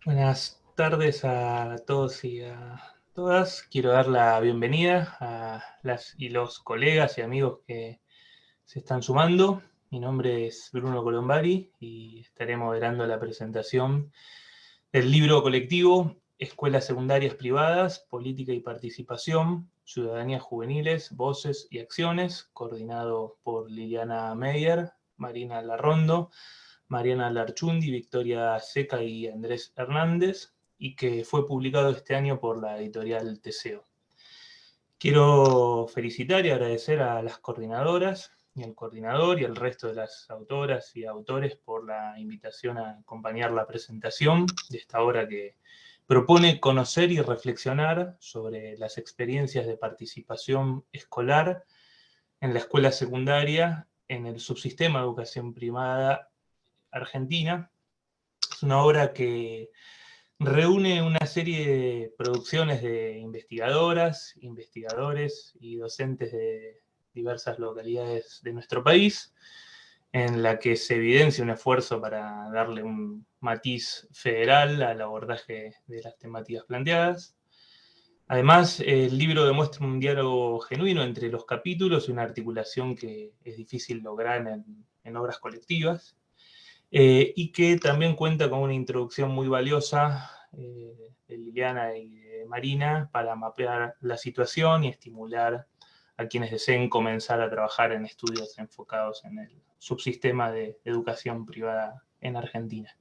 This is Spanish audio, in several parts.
Buenas tardes a todos y a todas. Quiero dar la bienvenida a las y los colegas y amigos que se están sumando. Mi nombre es Bruno Colombari y estaré moderando la presentación del libro colectivo Escuelas Secundarias Privadas, Política y Participación, Ciudadanías Juveniles, Voces y Acciones, coordinado por Liliana Meyer, Marina Larrondo, Mariana Larchundi, Victoria Seca y Andrés Hernández, y que fue publicado este año por la editorial Teseo. Quiero felicitar y agradecer a las coordinadoras y al coordinador y al resto de las autoras y autores por la invitación a acompañar la presentación de esta obra que propone conocer y reflexionar sobre las experiencias de participación escolar en la escuela secundaria en el subsistema de educación privada argentina. Es una obra que reúne una serie de producciones de investigadoras, investigadores y docentes de diversas localidades de nuestro país, en la que se evidencia un esfuerzo para darle un matiz federal al abordaje de las temáticas planteadas. Además, el libro demuestra un diálogo genuino entre los capítulos y una articulación que es difícil lograr en obras colectivas. Y que también cuenta con una introducción muy valiosa de Liliana y de Marina para mapear la situación y estimular a quienes deseen comenzar a trabajar en estudios enfocados en el subsistema de educación privada en Argentina.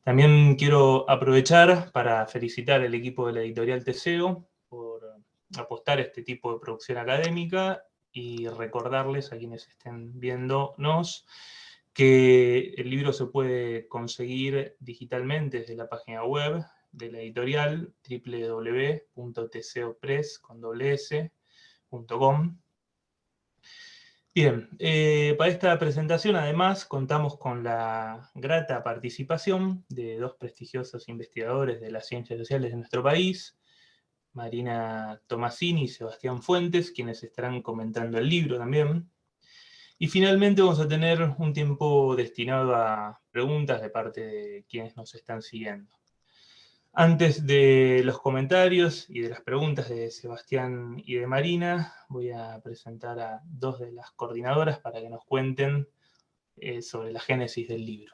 También quiero aprovechar para felicitar al equipo de la editorial Teseo por apostar a este tipo de producción académica y recordarles a quienes estén viéndonos que el libro se puede conseguir digitalmente desde la página web de la editorial www.tseopress.com. Bien, para esta presentación además contamos con la grata participación de dos prestigiosos investigadores de las ciencias sociales de nuestro país, Marina Tomasini y Sebastián Fuentes, quienes estarán comentando el libro también. Y finalmente vamos a tener un tiempo destinado a preguntas de parte de quienes nos están siguiendo. Antes de los comentarios y de las preguntas de Sebastián y de Marina, voy a presentar a dos de las coordinadoras para que nos cuenten sobre la génesis del libro.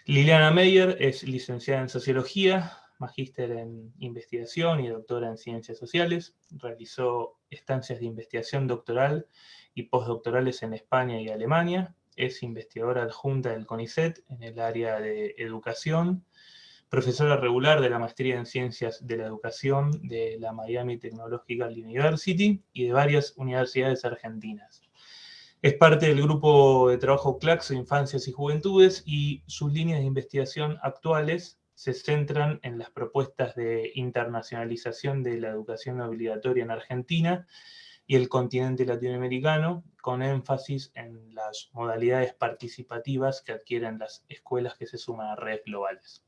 Liliana Meyer es licenciada en Sociología, magíster en Investigación y doctora en Ciencias Sociales. Realizó estancias de investigación doctoral y postdoctorales en España y Alemania. Es investigadora adjunta del CONICET en el área de educación, profesora regular de la Maestría en Ciencias de la Educación de la Miami Technological University y de varias universidades argentinas. Es parte del grupo de trabajo Claxo Infancias y Juventudes y sus líneas de investigación actuales se centran en las propuestas de internacionalización de la educación obligatoria en Argentina y el continente latinoamericano, con énfasis en las modalidades participativas que adquieren las escuelas que se suman a redes globales.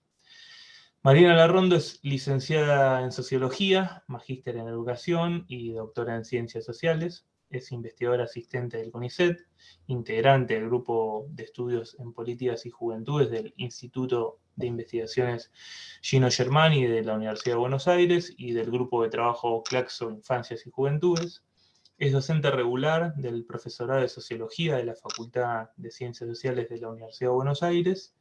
Marina Larrondo es licenciada en Sociología, magíster en Educación y doctora en Ciencias Sociales. Es investigadora asistente del CONICET, integrante del Grupo de Estudios en Políticas y Juventudes del Instituto de Investigaciones Gino Germani de la Universidad de Buenos Aires y del Grupo de Trabajo Claxo Infancias y Juventudes. Es docente regular del Profesorado de Sociología de la Facultad de Ciencias Sociales de la Universidad de Buenos Aires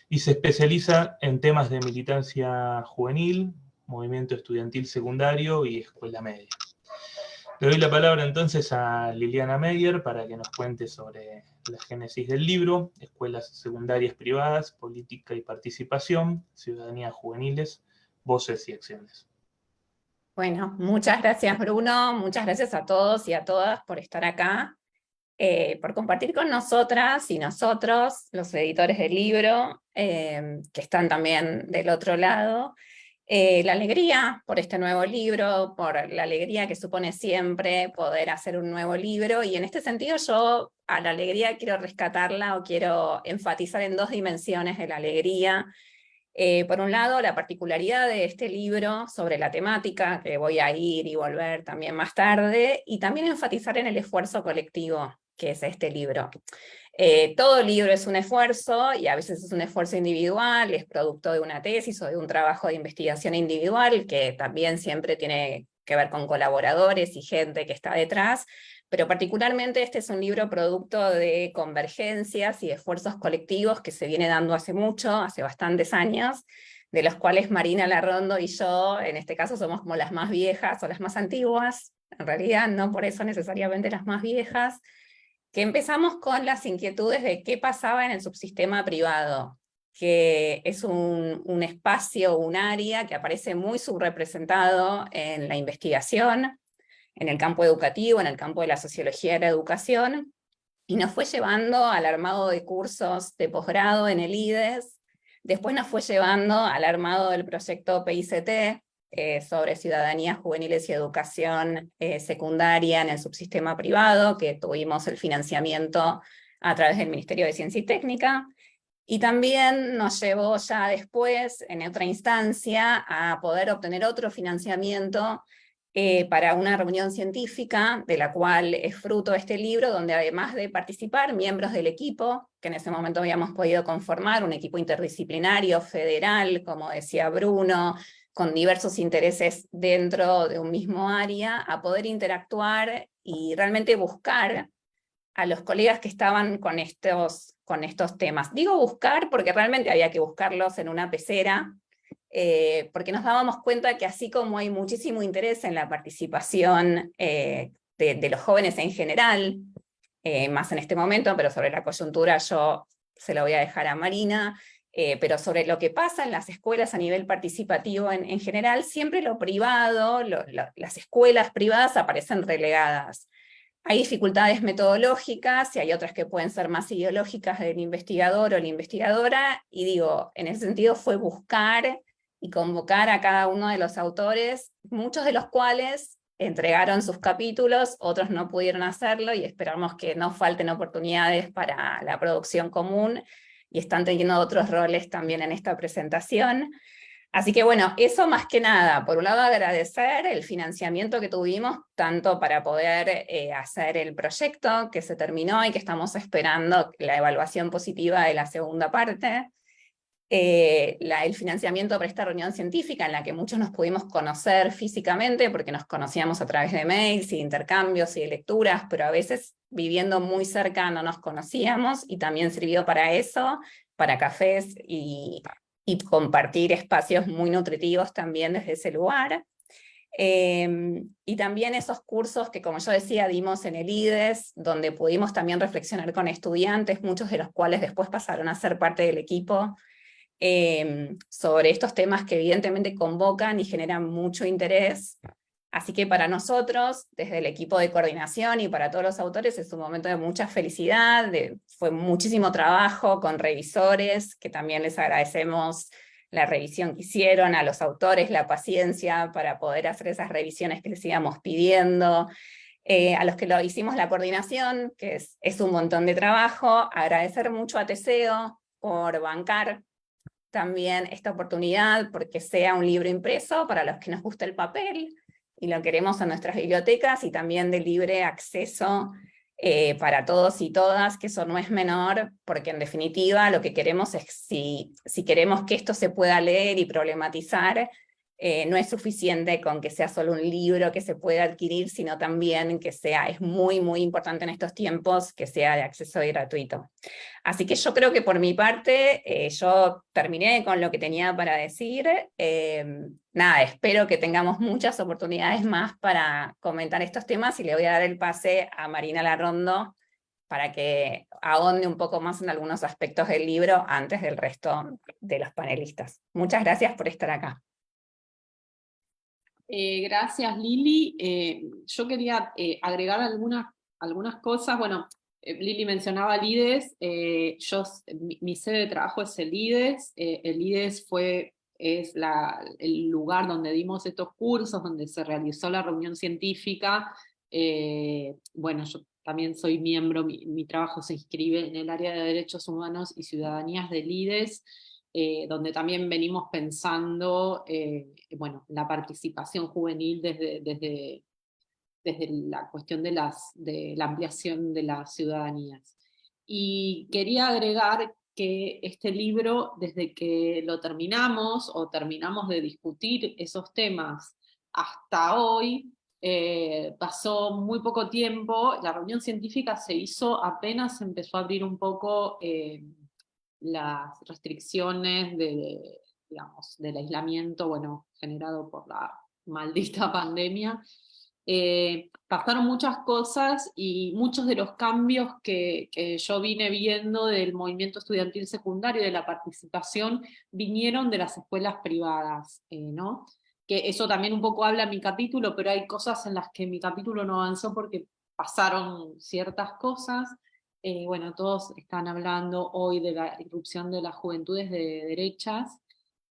y se especializa en temas de militancia juvenil, movimiento estudiantil secundario y escuela media. Le doy la palabra entonces a Liliana Meyer para que nos cuente sobre la génesis del libro, Escuelas Secundarias Privadas, Política y Participación, Ciudadanías Juveniles, Voces y Acciones. Bueno, muchas gracias Bruno, muchas gracias a todos y a todas por estar acá, por compartir con nosotras y nosotros, los editores del libro, que están también del otro lado, la alegría por este nuevo libro, por la alegría que supone siempre poder hacer un nuevo libro, y en este sentido yo a la alegría quiero rescatarla o quiero enfatizar en dos dimensiones de la alegría. Por un lado, la particularidad de este libro sobre la temática, que voy a ir y volver también más tarde, y también enfatizar en el esfuerzo colectivo que es este libro. Todo libro es un esfuerzo, y a veces es un esfuerzo individual, es producto de una tesis o de un trabajo de investigación individual, que también siempre tiene que ver con colaboradores y gente que está detrás, pero particularmente este es un libro producto de convergencias y esfuerzos colectivos que se viene dando hace mucho, hace bastantes años, de los cuales Marina Larrondo y yo, en este caso, somos como las más viejas o las más antiguas, en realidad no por eso necesariamente las más viejas, que empezamos con las inquietudes de qué pasaba en el subsistema privado, que es un espacio, un área que aparece muy subrepresentado en la investigación, en el campo educativo, en el campo de la sociología de la educación, y nos fue llevando al armado de cursos de posgrado en el IDES, después nos fue llevando al armado del proyecto PICT, sobre ciudadanía, juveniles y educación secundaria en el subsistema privado, que tuvimos el financiamiento a través del Ministerio de Ciencia y Técnica, y también nos llevó ya después, en otra instancia, a poder obtener otro financiamiento para una reunión científica, de la cual es fruto este libro, donde además de participar miembros del equipo, que en ese momento habíamos podido conformar, un equipo interdisciplinario, federal, como decía Bruno, con diversos intereses dentro de un mismo área, a poder interactuar y realmente buscar a los colegas que estaban con estos temas. Digo buscar porque realmente había que buscarlos en una pecera, porque nos dábamos cuenta que así como hay muchísimo interés en la participación de los jóvenes en general, más en este momento, pero sobre la coyuntura yo se lo voy a dejar a Marina, pero sobre lo que pasa en las escuelas a nivel participativo en general, siempre lo privado, las escuelas privadas aparecen relegadas. Hay dificultades metodológicas y hay otras que pueden ser más ideológicas del investigador o la investigadora, y digo, en ese sentido fue buscar y convocar a cada uno de los autores, muchos de los cuales entregaron sus capítulos, otros no pudieron hacerlo, y esperamos que no falten oportunidades para la producción común, y están teniendo otros roles también en esta presentación. Así que bueno, eso más que nada, por un lado agradecer el financiamiento que tuvimos, tanto para poder hacer el proyecto que se terminó y que estamos esperando la evaluación positiva de la segunda parte, el financiamiento para esta reunión científica en la que muchos nos pudimos conocer físicamente, porque nos conocíamos a través de mails y intercambios y de lecturas, pero a veces viviendo muy cerca no nos conocíamos, y también sirvió para eso, para cafés y compartir espacios muy nutritivos también desde ese lugar. Y también esos cursos que, como yo decía, dimos en el IDES, donde pudimos también reflexionar con estudiantes, muchos de los cuales después pasaron a ser parte del equipo, sobre estos temas que evidentemente convocan y generan mucho interés. Así que para nosotros, desde el equipo de coordinación y para todos los autores, es un momento de mucha felicidad, fue muchísimo trabajo con revisores, que también les agradecemos la revisión que hicieron, a los autores la paciencia para poder hacer esas revisiones que les íbamos pidiendo, a los que lo hicimos la coordinación, que es un montón de trabajo, agradecer mucho a Teseo por bancar también esta oportunidad, porque sea un libro impreso para los que nos gusta el papel, y lo queremos en nuestras bibliotecas, y también de libre acceso para todos y todas, que eso no es menor, porque en definitiva lo que queremos es, si queremos que esto se pueda leer y problematizar, no es suficiente con que sea solo un libro que se pueda adquirir, sino también que es muy, muy importante en estos tiempos que sea de acceso gratuito. Así que yo creo que por mi parte, yo terminé con lo que tenía para decir. Nada, espero que tengamos muchas oportunidades más para comentar estos temas, y le voy a dar el pase a Marina Larrondo para que ahonde un poco más en algunos aspectos del libro antes del resto de los panelistas. Muchas gracias por estar acá. Gracias, Lili. Yo quería agregar algunas cosas. Bueno, Lili mencionaba el IDES. Mi sede de trabajo es el IDES. El IDES es el lugar donde dimos estos cursos, donde se realizó la reunión científica. Bueno, yo también soy miembro, mi trabajo se inscribe en el área de Derechos Humanos y Ciudadanías del IDES, donde también venimos pensando bueno, la participación juvenil desde desde la cuestión de la ampliación de las ciudadanías. Y quería agregar que este libro, desde que lo terminamos o terminamos de discutir esos temas hasta hoy, pasó muy poco tiempo. La reunión científica se hizo apenas empezó a abrir un poco las restricciones digamos, del aislamiento, bueno, generado por la maldita pandemia. Pasaron muchas cosas y muchos de los cambios que yo vine viendo del movimiento estudiantil secundario y de la participación vinieron de las escuelas privadas, ¿no? Que eso también un poco habla en mi capítulo, pero hay cosas en las que mi capítulo no avanzó porque pasaron ciertas cosas. Bueno, todos están hablando hoy de la irrupción de las juventudes de derechas,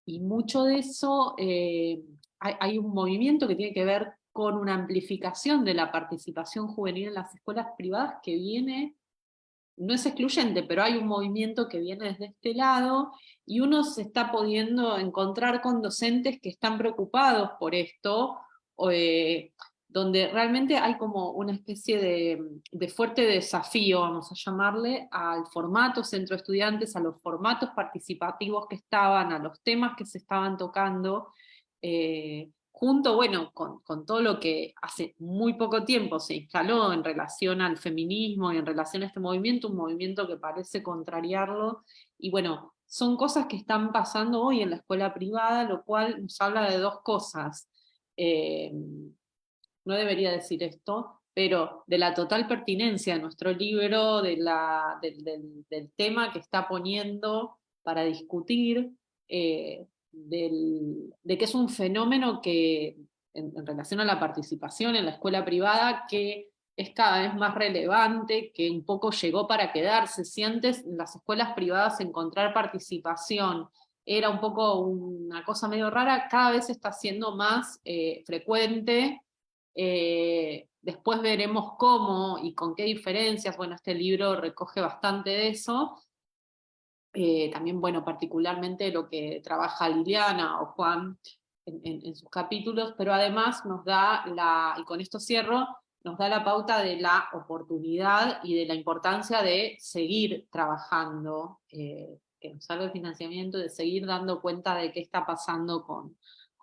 y mucho de eso, hay un movimiento que tiene que ver con una amplificación de la participación juvenil en las escuelas privadas que viene, no es excluyente, pero hay un movimiento que viene desde este lado, y uno se está pudiendo encontrar con docentes que están preocupados por esto, donde realmente hay como una especie de fuerte desafío, vamos a llamarle, al formato centro estudiantes, a los formatos participativos que estaban, a los temas que se estaban tocando, junto, bueno, con todo lo que hace muy poco tiempo se instaló en relación al feminismo y en relación a este movimiento, un movimiento que parece contrariarlo, y bueno, son cosas que están pasando hoy en la escuela privada, lo cual nos habla de dos cosas. No debería decir esto, pero de la total pertinencia de nuestro libro, del tema que está poniendo para discutir, de que es un fenómeno que, en relación a la participación en la escuela privada, que es cada vez más relevante, que un poco llegó para quedarse. Si antes en las escuelas privadas encontrar participación era un poco una cosa medio rara, cada vez está siendo más frecuente. Después veremos cómo y con qué diferencias. Bueno, este libro recoge bastante de eso. También, bueno, particularmente lo que trabaja Liliana o Juan en sus capítulos, pero además nos da y con esto cierro, nos da la pauta de la oportunidad y de la importancia de seguir trabajando, que nos salga el financiamiento, de seguir dando cuenta de qué está pasando con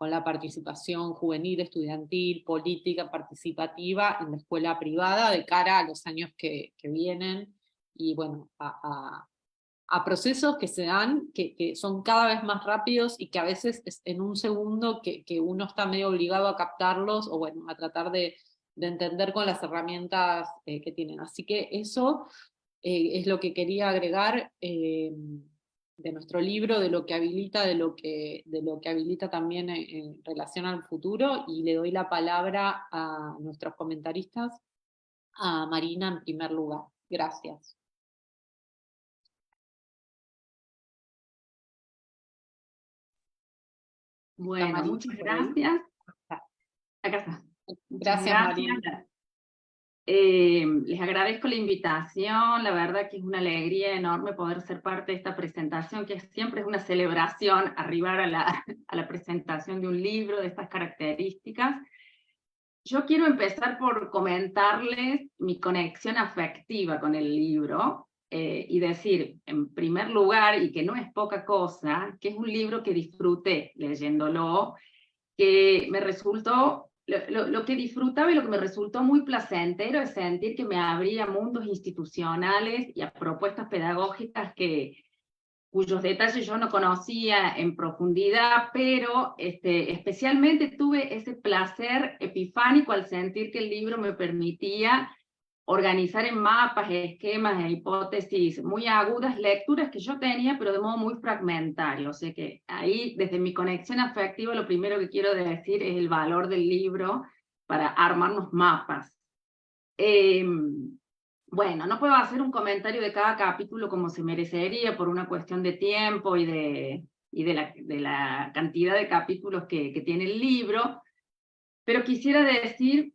la participación juvenil, estudiantil, política, participativa en la escuela privada de cara a los años que vienen, y bueno, a procesos que se dan, que son cada vez más rápidos y que a veces es en un segundo que uno está medio obligado a captarlos, o bueno, a tratar de entender con las herramientas que tienen. Así que eso es lo que quería agregar de nuestro libro, de lo que habilita, de lo que habilita también en relación al futuro, y le doy la palabra a nuestros comentaristas, a Marina en primer lugar. Gracias. Bueno, Marina, muchas gracias. Acá está. Muchas Gracias, Marina. Les agradezco la invitación, la verdad que es una alegría enorme poder ser parte de esta presentación, que siempre es una celebración arribar a la presentación de un libro de estas características. Yo quiero empezar por comentarles mi conexión afectiva con el libro, y decir, en primer lugar, y que no es poca cosa, que es un libro que disfruté leyéndolo, que me resultó, lo que disfrutaba y lo que me resultó muy placentero es sentir que me abría mundos institucionales y a propuestas pedagógicas cuyos detalles yo no conocía en profundidad, pero especialmente tuve ese placer epifánico al sentir que el libro me permitía organizar en mapas, esquemas e hipótesis muy agudas lecturas que yo tenía, pero de modo muy fragmentario. O sea que ahí, desde mi conexión afectiva, lo primero que quiero decir es el valor del libro para armarnos mapas. Bueno, no puedo hacer un comentario de cada capítulo como se merecería por una cuestión de tiempo y de la cantidad de capítulos que tiene el libro, pero quisiera decir,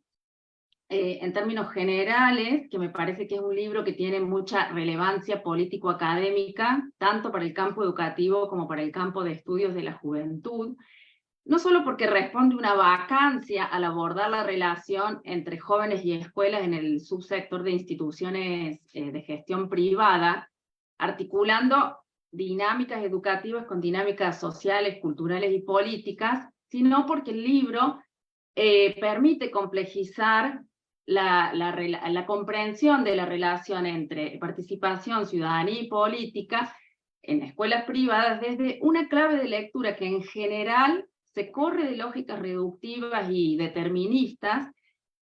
en términos generales, que me parece que es un libro que tiene mucha relevancia político-académica, tanto para el campo educativo como para el campo de estudios de la juventud, no solo porque responde una vacancia al abordar la relación entre jóvenes y escuelas en el subsector de instituciones de gestión privada, articulando dinámicas educativas con dinámicas sociales, culturales y políticas, sino porque el libro permite complejizar la comprensión de la relación entre participación, ciudadanía y política en escuelas privadas desde una clave de lectura que en general se corre de lógicas reductivas y deterministas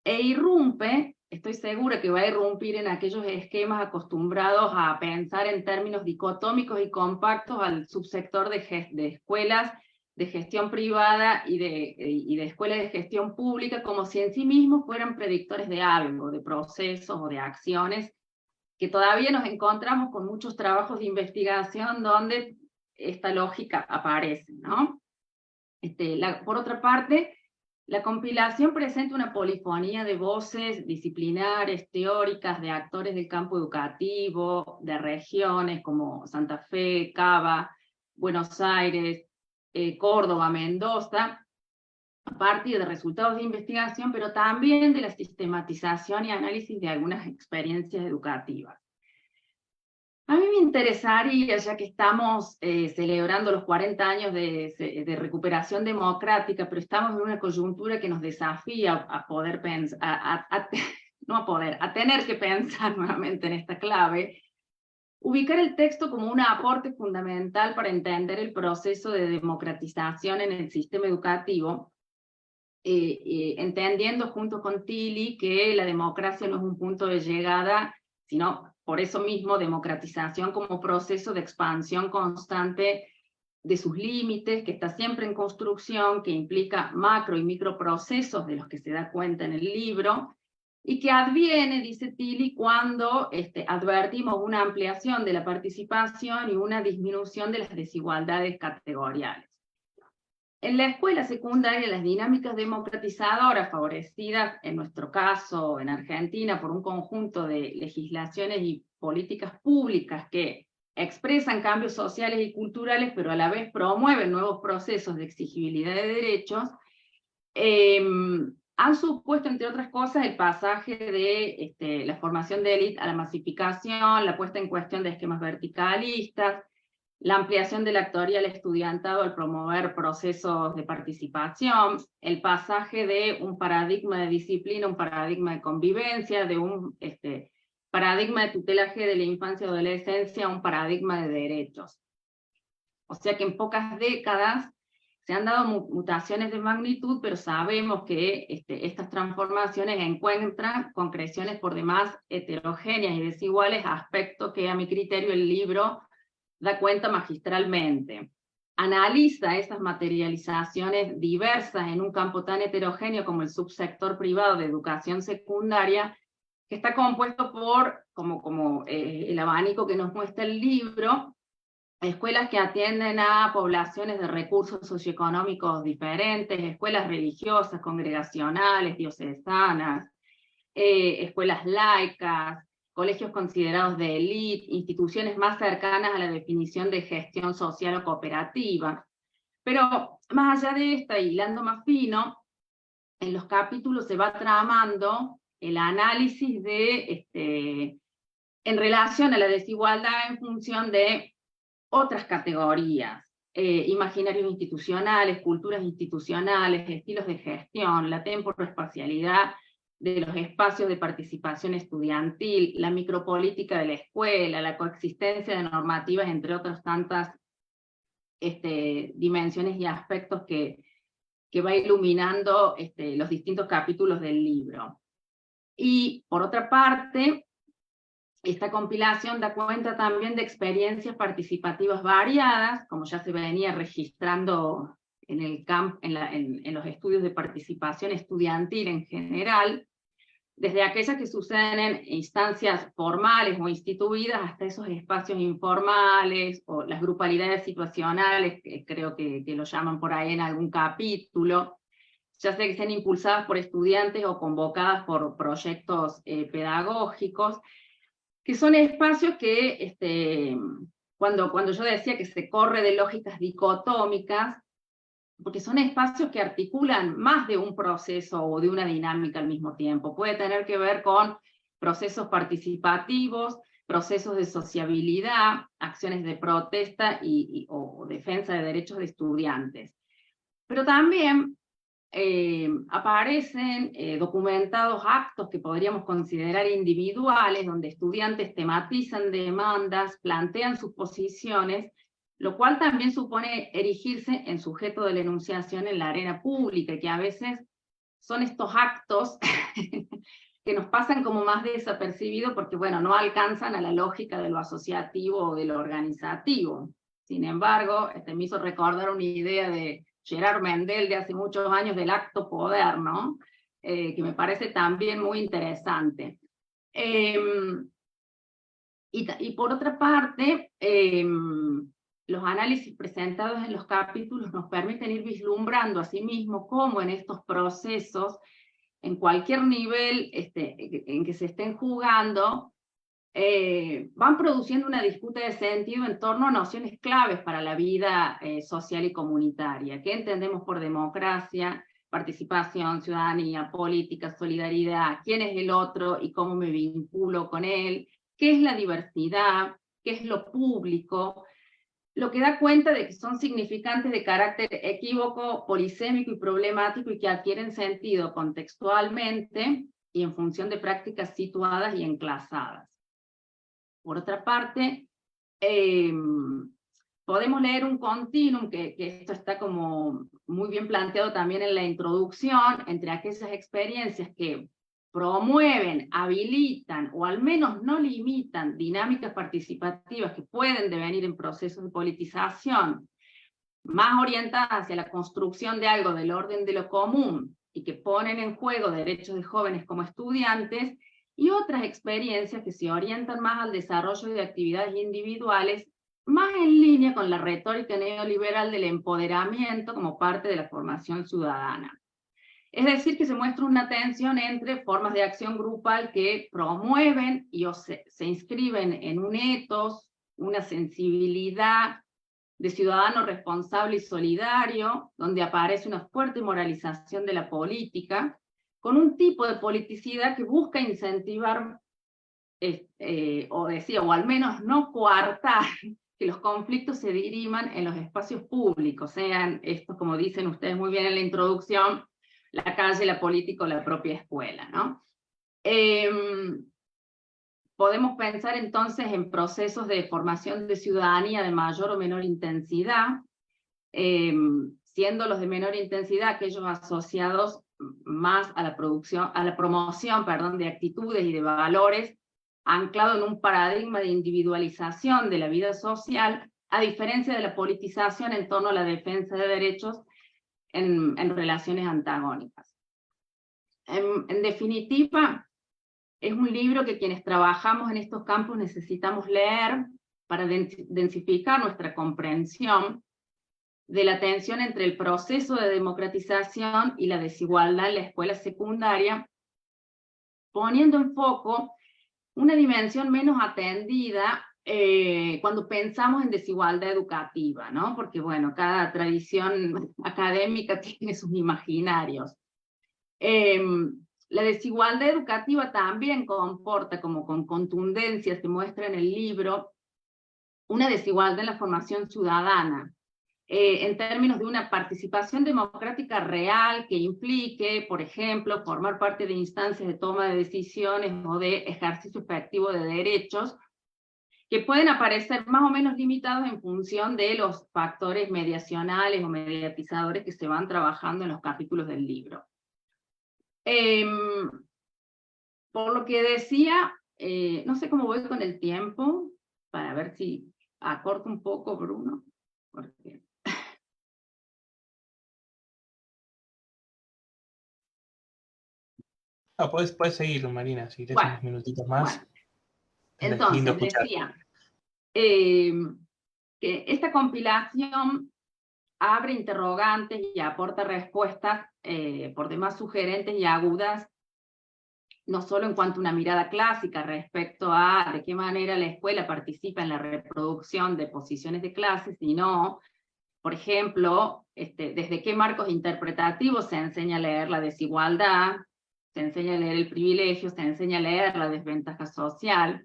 e irrumpe, estoy segura que va a irrumpir en aquellos esquemas acostumbrados a pensar en términos dicotómicos y compactos al subsector de escuelas de gestión privada y de escuelas de gestión pública, como si en sí mismos fueran predictores de algo, de procesos o de acciones, que todavía nos encontramos con muchos trabajos de investigación donde esta lógica aparece, ¿no? Por otra parte, la compilación presenta una polifonía de voces disciplinares, teóricas, de actores del campo educativo, de regiones como Santa Fe, Cava, Buenos Aires, Córdoba, Mendoza, a partir de resultados de investigación, pero también de la sistematización y análisis de algunas experiencias educativas. A mí me interesaría, ya que estamos celebrando los 40 años de recuperación democrática, pero estamos en una coyuntura que nos desafía a poder pensar, a tener que pensar nuevamente en esta clave, ubicar el texto como un aporte fundamental para entender el proceso de democratización en el sistema educativo, entendiendo junto con Tilly que la democracia no es un punto de llegada, sino por eso mismo democratización como proceso de expansión constante de sus límites, que está siempre en construcción, que implica macro y microprocesos de los que se da cuenta en el libro, y que adviene, dice Tilly, cuando advertimos una ampliación de la participación y una disminución de las desigualdades categoriales. En la escuela secundaria, las dinámicas democratizadoras favorecidas, en nuestro caso, en Argentina, por un conjunto de legislaciones y políticas públicas que expresan cambios sociales y culturales, pero a la vez promueven nuevos procesos de exigibilidad de derechos, han supuesto, entre otras cosas, el pasaje de la formación de élite a la masificación, la puesta en cuestión de esquemas verticalistas, la ampliación del actorial estudiantado al promover procesos de participación, el pasaje de un paradigma de disciplina, un paradigma de convivencia, de un paradigma de tutelaje de la infancia y adolescencia a un paradigma de derechos. O sea que en pocas décadas se han dado mutaciones de magnitud, pero sabemos que estas transformaciones encuentran concreciones por demás heterogéneas y desiguales, aspecto que a mi criterio el libro da cuenta magistralmente. Analiza esas materializaciones diversas en un campo tan heterogéneo como el subsector privado de educación secundaria, que está compuesto por, como el abanico que nos muestra el libro, escuelas que atienden a poblaciones de recursos socioeconómicos diferentes, escuelas religiosas, congregacionales, diocesanas, escuelas laicas, colegios considerados de élite, instituciones más cercanas a la definición de gestión social o cooperativa. Pero más allá de esta, hilando más fino, en los capítulos se va tramando el análisis en relación a la desigualdad en función de otras categorías, imaginarios institucionales, culturas institucionales, estilos de gestión, la temporoespacialidad de los espacios de participación estudiantil, la micropolítica de la escuela, la coexistencia de normativas, entre otras tantas dimensiones y aspectos que va iluminando los distintos capítulos del libro. Y por otra parte, esta compilación da cuenta también de experiencias participativas variadas, como ya se venía registrando en los estudios de participación estudiantil en general, desde aquellas que suceden en instancias formales o instituidas hasta esos espacios informales o las grupalidades situacionales, que creo que lo llaman por ahí en algún capítulo, ya sea que sean impulsadas por estudiantes o convocadas por proyectos pedagógicos, que son espacios que, cuando yo decía que se corre de lógicas dicotómicas, porque son espacios que articulan más de un proceso o de una dinámica al mismo tiempo. Puede tener que ver con procesos participativos, procesos de sociabilidad, acciones de protesta o defensa de derechos de estudiantes. Pero también aparecen documentados actos que podríamos considerar individuales, donde estudiantes tematizan demandas, plantean sus posiciones, lo cual también supone erigirse en sujeto de la enunciación en la arena pública, y que a veces son estos actos que nos pasan como más desapercibidos porque, bueno, no alcanzan a la lógica de lo asociativo o de lo organizativo. Sin embargo, me hizo recordar una idea de Gerard Mendel de hace muchos años del acto poder, ¿no? Que me parece también muy interesante. Y por otra parte, los análisis presentados en los capítulos nos permiten ir vislumbrando asimismo cómo en estos procesos, en cualquier nivel en que se estén jugando, van produciendo una disputa de sentido en torno a nociones claves para la vida social y comunitaria. ¿Qué entendemos por democracia, participación, ciudadanía, política, solidaridad? ¿Quién es el otro y cómo me vinculo con él? ¿Qué es la diversidad? ¿Qué es lo público? Lo que da cuenta de que son significantes de carácter equívoco, polisémico y problemático, y que adquieren sentido contextualmente y en función de prácticas situadas y enclasadas. Por otra parte, podemos leer un continuum, que esto está como muy bien planteado también en la introducción, entre aquellas experiencias que promueven, habilitan o al menos no limitan dinámicas participativas que pueden devenir en procesos de politización, más orientadas hacia la construcción de algo del orden de lo común y que ponen en juego derechos de jóvenes como estudiantes, y otras experiencias que se orientan más al desarrollo de actividades individuales, más en línea con la retórica neoliberal del empoderamiento como parte de la formación ciudadana. Es decir, que se muestra una tensión entre formas de acción grupal que promueven y se inscriben en un ethos, una sensibilidad de ciudadano responsable y solidario, donde aparece una fuerte moralización de la política, con un tipo de politicidad que busca incentivar, o al menos no coartar, que los conflictos se diriman en los espacios públicos, sean estos, como dicen ustedes muy bien en la introducción, la calle, la política o la propia escuela, ¿no? Podemos pensar entonces en procesos de formación de ciudadanía de mayor o menor intensidad, siendo los de menor intensidad aquellos asociados más a la promoción de actitudes y de valores, anclado en un paradigma de individualización de la vida social, a diferencia de la politización en torno a la defensa de derechos en relaciones antagónicas. En definitiva, es un libro que quienes trabajamos en estos campos necesitamos leer para densificar nuestra comprensión de la tensión entre el proceso de democratización y la desigualdad en la escuela secundaria, poniendo en foco una dimensión menos atendida cuando pensamos en desigualdad educativa, ¿no? Porque, bueno, cada tradición académica tiene sus imaginarios. La desigualdad educativa también comporta, como con contundencia se muestra en el libro, una desigualdad en la formación ciudadana, en términos de una participación democrática real que implique, por ejemplo, formar parte de instancias de toma de decisiones o de ejercicio efectivo de derechos, que pueden aparecer más o menos limitados en función de los factores mediacionales o mediatizadores que se van trabajando en los capítulos del libro. Por lo que decía, no sé cómo voy con el tiempo, para ver si acorto un poco, Bruno, porque... Puedes seguir, Marina, si quieres unos minutitos más. Bueno. Entonces, decía que esta compilación abre interrogantes y aporta respuestas por demás sugerentes y agudas, no solo en cuanto a una mirada clásica respecto a de qué manera la escuela participa en la reproducción de posiciones de clase, sino Por ejemplo, desde qué marcos interpretativos se enseña a leer la desigualdad, se enseña a leer el privilegio, se enseña a leer la desventaja social,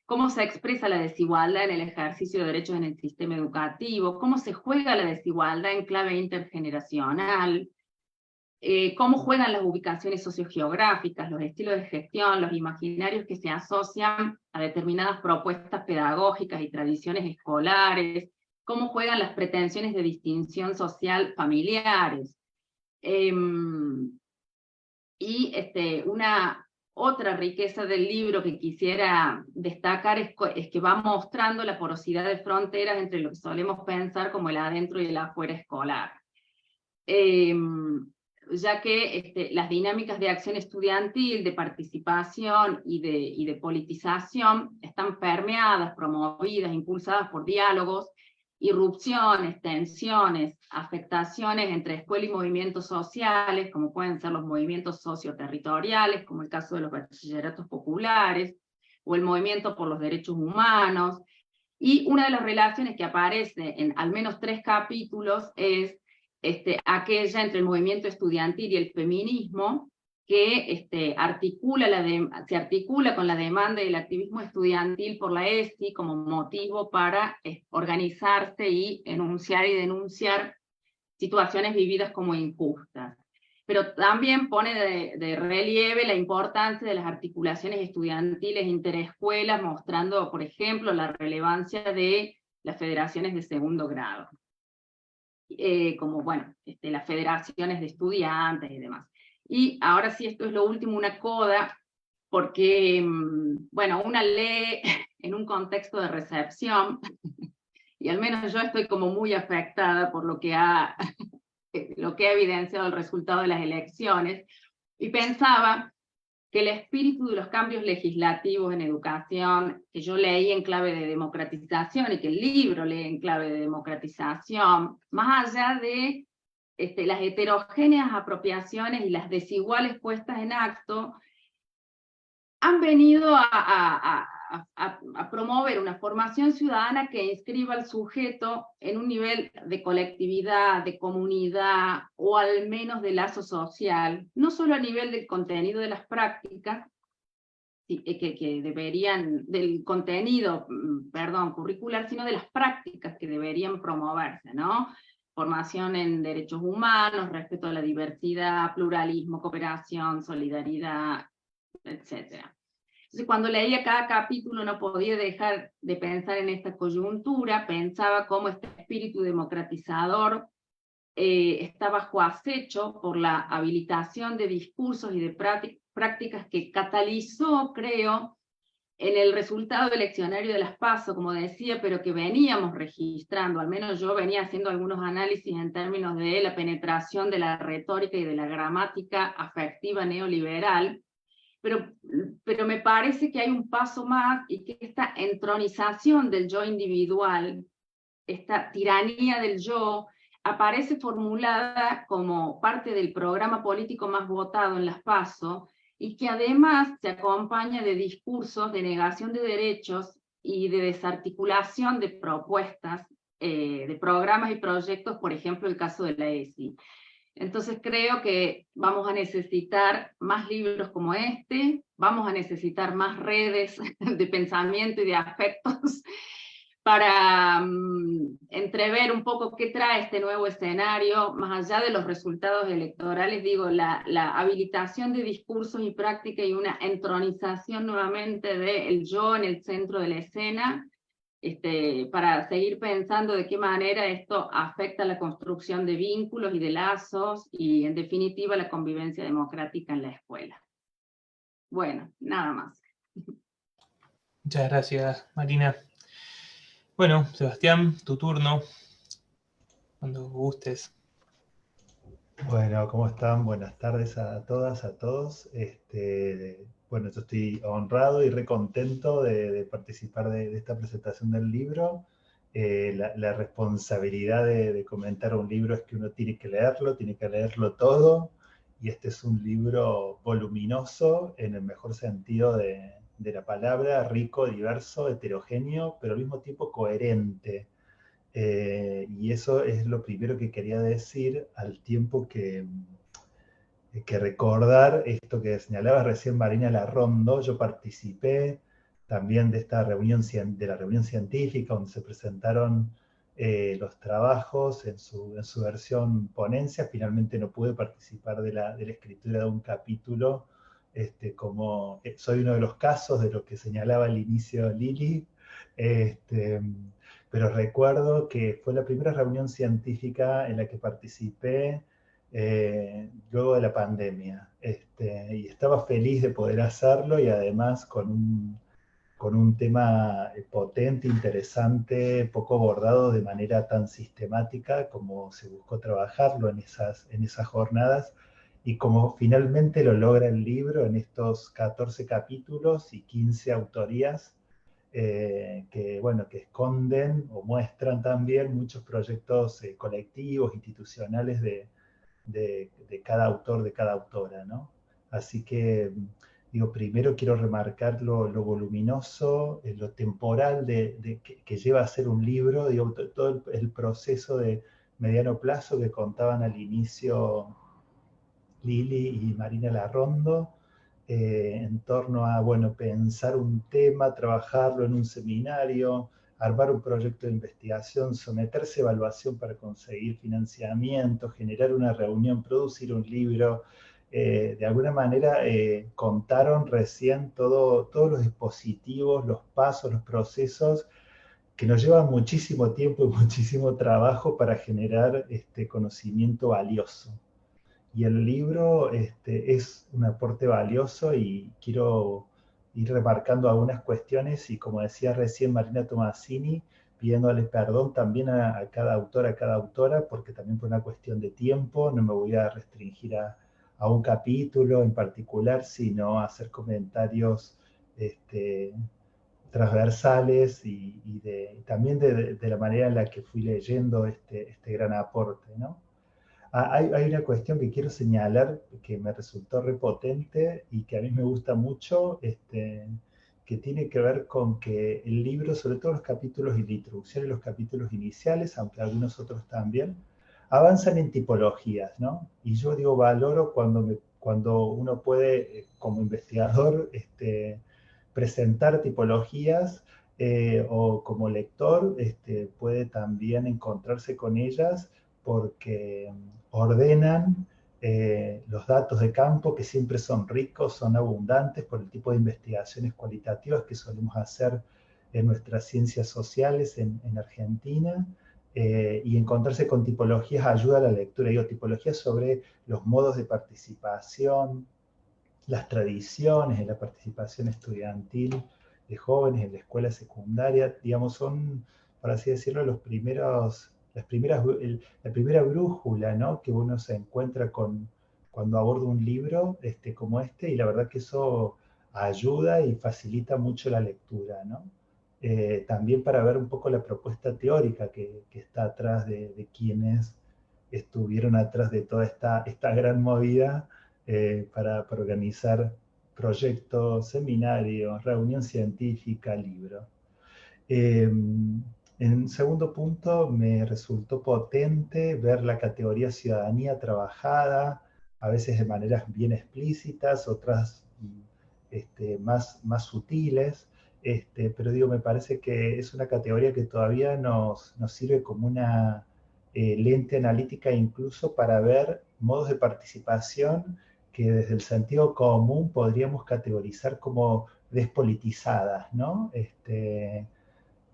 cómo se expresa la desigualdad en el ejercicio de derechos en el sistema educativo, cómo se juega la desigualdad en clave intergeneracional, cómo juegan las ubicaciones sociogeográficas, los estilos de gestión, los imaginarios que se asocian a determinadas propuestas pedagógicas y tradiciones escolares, cómo juegan las pretensiones de distinción social familiares. Una otra riqueza del libro que quisiera destacar es que va mostrando la porosidad de fronteras entre lo que solemos pensar como el adentro y el afuera escolar. Ya que las dinámicas de acción estudiantil, de participación y de politización están permeadas, promovidas, impulsadas por diálogos, irrupciones, tensiones, afectaciones entre escuela y movimientos sociales, como pueden ser los movimientos socioterritoriales, como el caso de los bachilleratos populares, o el movimiento por los derechos humanos. Y una de las relaciones que aparece en al menos 3 capítulos es aquella entre el movimiento estudiantil y el feminismo, que se articula con la demanda del activismo estudiantil por la ESI como motivo para organizarse y enunciar y denunciar situaciones vividas como injustas. Pero también pone de relieve la importancia de las articulaciones estudiantiles interescuelas, mostrando, por ejemplo, la relevancia de las federaciones de segundo grado. Como, bueno, las federaciones de estudiantes y demás. Y ahora sí, esto es lo último, una coda, porque, bueno, una lee en un contexto de recepción, y al menos yo estoy como muy afectada por lo que ha evidenciado el resultado de las elecciones, y pensaba que el espíritu de los cambios legislativos en educación, que yo leí en clave de democratización y que el libro lee en clave de democratización, más allá de las heterogéneas apropiaciones y las desiguales puestas en acto, han venido a promover una formación ciudadana que inscriba al sujeto en un nivel de colectividad, de comunidad, o al menos de lazo social, no solo a nivel del contenido de las prácticas, que deberían, del contenido, perdón, curricular, sino de las prácticas que deberían promoverse, ¿no? Formación en derechos humanos, respeto a la diversidad, pluralismo, cooperación, solidaridad, etc. Entonces, cuando leía cada capítulo no podía dejar de pensar en esta coyuntura, pensaba cómo este espíritu democratizador está bajo acecho por la habilitación de discursos y de prácticas que catalizó, creo, en el resultado eleccionario de las PASO, como decía, pero que veníamos registrando, al menos yo venía haciendo algunos análisis en términos de la penetración de la retórica y de la gramática afectiva neoliberal, pero me parece que hay un paso más, y que esta entronización del yo individual, esta tiranía del yo, aparece formulada como parte del programa político más votado en las PASO, y que además se acompaña de discursos de negación de derechos y de desarticulación de propuestas, de programas y proyectos, por ejemplo el caso de la ESI. Entonces creo que vamos a necesitar más libros como este, vamos a necesitar más redes de pensamiento y de afectos para entrever un poco qué trae este nuevo escenario, más allá de los resultados electorales, digo, la habilitación de discursos y práctica y una entronización nuevamente del yo en el centro de la escena, para seguir pensando de qué manera esto afecta la construcción de vínculos y de lazos, y en definitiva la convivencia democrática en la escuela. Bueno, nada más. Muchas gracias, Marina. Bueno, Sebastián, tu turno, cuando gustes. Bueno, ¿cómo están? Buenas tardes a todas, a todos. Bueno, yo estoy honrado y recontento de participar de esta presentación del libro. La responsabilidad de comentar un libro es que uno tiene que leerlo todo, y este es un libro voluminoso en el mejor sentido de la palabra, rico, diverso, heterogéneo, pero al mismo tiempo coherente. Y eso es lo primero que quería decir, al tiempo que recordar esto que señalaba recién Marina Larrondo. Yo participé también de esta reunión, de la reunión científica, donde se presentaron los trabajos en su versión ponencia. Finalmente no pude participar de la escritura de un capítulo, como soy uno de los casos de lo que señalaba al inicio Lili. Pero recuerdo que fue la primera reunión científica en la que participé luego de la pandemia, y estaba feliz de poder hacerlo, y además con un tema potente, interesante, poco abordado de manera tan sistemática como se buscó trabajarlo en esas jornadas, y como finalmente lo logra el libro en estos 14 capítulos y 15 autorías, bueno, que esconden o muestran también muchos proyectos colectivos, institucionales de cada autor, de cada autora, ¿no? Así que, digo, primero quiero remarcar lo voluminoso, lo temporal que lleva a ser un libro, digo, todo el proceso de mediano plazo que contaban al inicio Lili y Marina Larrondo, en torno a, bueno, pensar un tema, trabajarlo en un seminario, armar un proyecto de investigación, someterse a evaluación para conseguir financiamiento, generar una reunión, producir un libro. De alguna manera contaron recién todos los dispositivos, los pasos, los procesos que nos llevan muchísimo tiempo y muchísimo trabajo para generar este conocimiento valioso. Y el libro es un aporte valioso, y quiero ir remarcando algunas cuestiones, y como decía recién Marina Tomasini, pidiéndole perdón también a cada autor, a cada autora, porque también por una cuestión de tiempo no me voy a restringir a un capítulo en particular, sino a hacer comentarios transversales, y también de la manera en la que fui leyendo este gran aporte, ¿no? Hay una cuestión que quiero señalar que me resultó repotente y que a mí me gusta mucho, que tiene que ver con que el libro, sobre todo los capítulos y la introducción y los capítulos iniciales, aunque algunos otros también, avanzan en tipologías, ¿no? Y yo digo, valoro cuando uno puede, como investigador, presentar tipologías, o como lector puede también encontrarse con ellas, porque ordenan los datos de campo, que siempre son ricos, son abundantes por el tipo de investigaciones cualitativas que solemos hacer en nuestras ciencias sociales en Argentina, y encontrarse con tipologías ayuda a la lectura. Digo, tipologías sobre los modos de participación, las tradiciones en la participación estudiantil de jóvenes en la escuela secundaria, digamos, son, por así decirlo, la primera brújula, ¿no?, que uno se encuentra cuando aborda un libro como este, y la verdad que eso ayuda y facilita mucho la lectura, ¿no? También para ver un poco la propuesta teórica que está atrás de quienes estuvieron atrás de toda esta gran movida, para organizar proyectos, seminarios, reunión científica, libro. En segundo punto, me resultó potente ver la categoría ciudadanía trabajada, a veces de maneras bien explícitas, otras más sutiles, pero digo, me parece que es una categoría que todavía nos sirve como una lente analítica, incluso para ver modos de participación que desde el sentido común podríamos categorizar como despolitizadas, ¿no?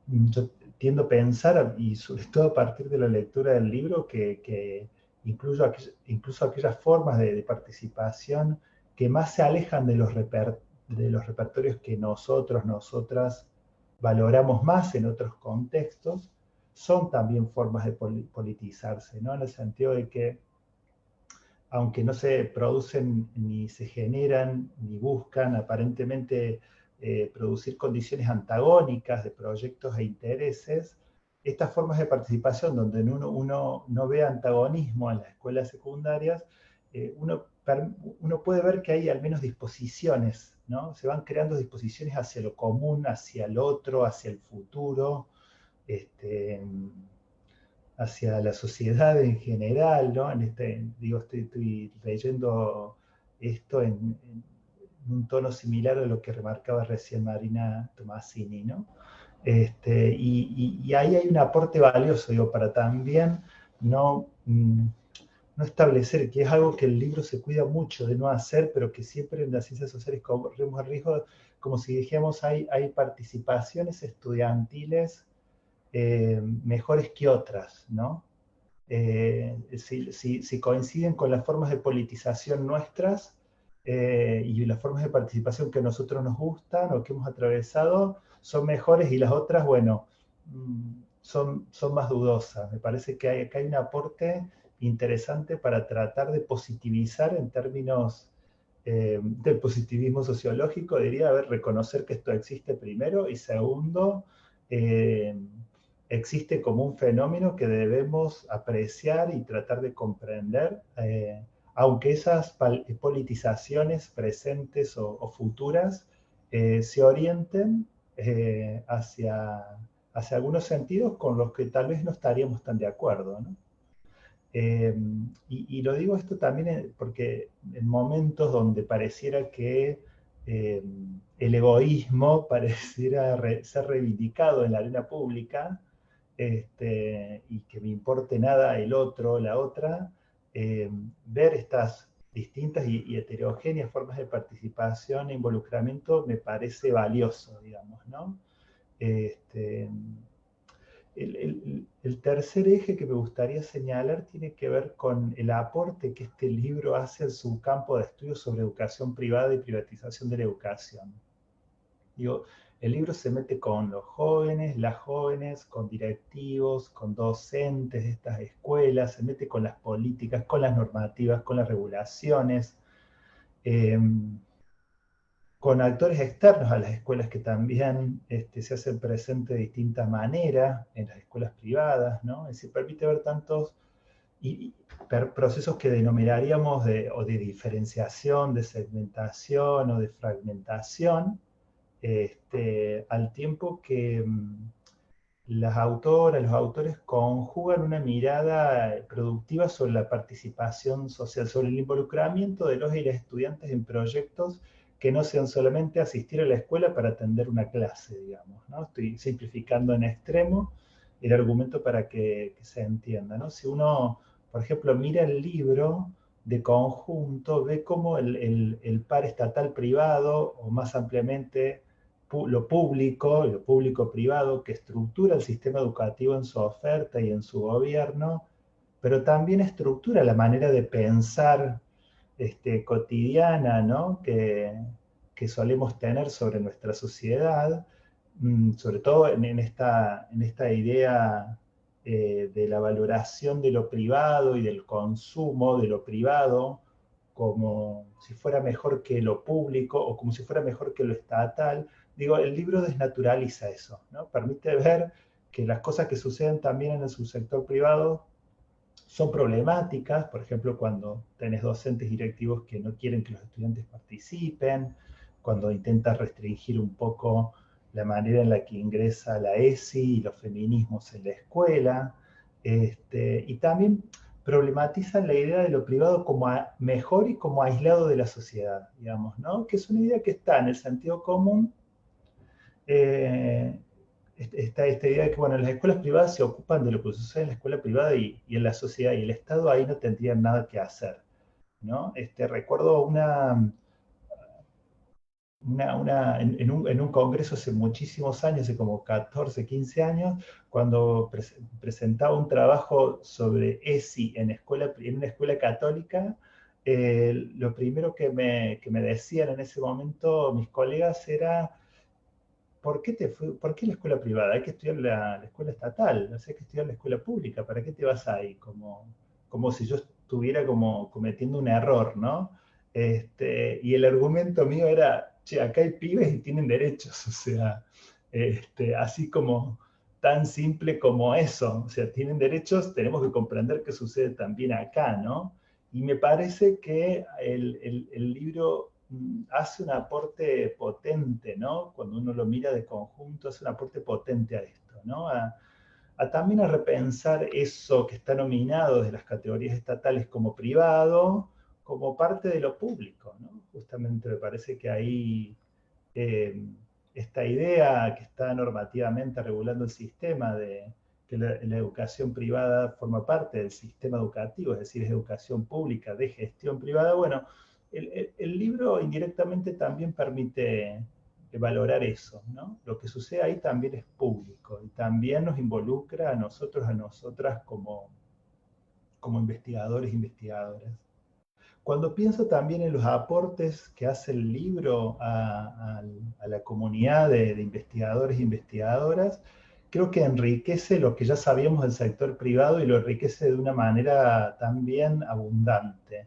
Yo tiendo a pensar, y sobre todo a partir de la lectura del libro, que incluso aquellas formas de participación que más se alejan de los repertorios que nosotras valoramos más en otros contextos, son también formas de politizarse, ¿no? En el sentido de que, aunque no se producen, ni se generan, ni buscan aparentemente producir condiciones antagónicas de proyectos e intereses, estas formas de participación donde uno no ve antagonismo en las escuelas secundarias, uno puede ver que hay al menos disposiciones, ¿no? Se van creando disposiciones hacia lo común, hacia el otro, hacia el futuro, hacia la sociedad en general, ¿no? Digo, estoy leyendo esto en un tono similar a lo que remarcaba recién Marina Tomasini, ¿no? Y ahí hay un aporte valioso, digo, para también no establecer, que es algo que el libro se cuida mucho de no hacer, pero que siempre en las ciencias sociales corremos el riesgo, como si dijéramos, hay participaciones estudiantiles mejores que otras, ¿no? Si coinciden con las formas de politización nuestras y las formas de participación que a nosotros nos gustan o que hemos atravesado, son mejores y las otras, bueno, son más dudosas. Me parece que acá hay un aporte interesante para tratar de positivizar en términos del positivismo sociológico, diría, a ver, reconocer que esto existe primero y segundo, existe como un fenómeno que debemos apreciar y tratar de comprender, aunque esas politizaciones presentes o futuras se orienten hacia algunos sentidos con los que tal vez no estaríamos tan de acuerdo, ¿no? Y lo digo esto también porque en momentos donde pareciera que el egoísmo pareciera ser reivindicado en la arena pública, y que me importe nada el otro, la otra, ver estas distintas y heterogéneas formas de participación e involucramiento me parece valioso, digamos, ¿no? El tercer eje que me gustaría señalar tiene que ver con el aporte que este libro hace en su campo de estudio sobre educación privada y privatización de la educación. Digo, el libro se mete con los jóvenes, las jóvenes, con directivos, con docentes de estas escuelas, se mete con las políticas, con las normativas, con las regulaciones, con actores externos a las escuelas que también se hacen presentes de distintas maneras en las escuelas privadas, ¿no? Es decir, permite ver tantos procesos que denominaríamos o de diferenciación, de segmentación o de fragmentación, al tiempo que las autoras, los autores conjugan una mirada productiva sobre la participación social, sobre el involucramiento de los y las estudiantes en proyectos que no sean solamente asistir a la escuela para atender una clase, digamos, ¿no? Estoy simplificando en extremo el argumento para que se entienda, ¿no? Si uno, por ejemplo, mira el libro de conjunto, ve cómo el par estatal privado, o más ampliamente lo público-privado, que estructura el sistema educativo en su oferta y en su gobierno, pero también estructura la manera de pensar cotidiana, ¿no? que solemos tener sobre nuestra sociedad, sobre todo en esta idea de la valoración de lo privado y del consumo de lo privado como si fuera mejor que lo público o como si fuera mejor que lo estatal. Digo, el libro desnaturaliza eso, ¿no? Permite ver que las cosas que suceden también en el subsector privado son problemáticas, por ejemplo, cuando tenés docentes directivos que no quieren que los estudiantes participen, cuando intentas restringir un poco la manera en la que ingresa la ESI y los feminismos en la escuela, y también problematizan la idea de lo privado como mejor y como aislado de la sociedad, digamos, ¿no? Que es una idea que está en el sentido común, esta idea de que, bueno, las escuelas privadas se ocupan de lo que sucede en la escuela privada y en la sociedad, y el Estado ahí no tendría nada que hacer, ¿no? Recuerdo en un congreso hace muchísimos años, hace como 14, 15 años, cuando presentaba un trabajo sobre ESI en una escuela católica, lo primero que me decían en ese momento mis colegas era: ¿por qué la escuela privada? Hay que estudiar la escuela estatal, no sé, hay que estudiar la escuela pública, ¿para qué te vas ahí? Como si yo estuviera como cometiendo un error, ¿no? Y el argumento mío era: che, acá hay pibes y tienen derechos, o sea, así como tan simple como eso, o sea, tienen derechos, tenemos que comprender qué sucede también acá, ¿no? Y me parece que el libro hace un aporte potente, ¿no? Cuando uno lo mira de conjunto, hace un aporte potente a esto, ¿no? también a repensar eso que está nominado desde las categorías estatales como privado, como parte de lo público, ¿no? Justamente me parece que ahí esta idea que está normativamente regulando el sistema de que la educación privada forma parte del sistema educativo, es decir, es educación pública de gestión privada, bueno, el libro indirectamente también permite valorar eso, ¿no? Lo que sucede ahí también es público y también nos involucra a nosotros, a nosotras como investigadores e investigadoras. Cuando pienso también en los aportes que hace el libro a la comunidad de investigadores e investigadoras, creo que enriquece lo que ya sabíamos del sector privado y lo enriquece de una manera también abundante.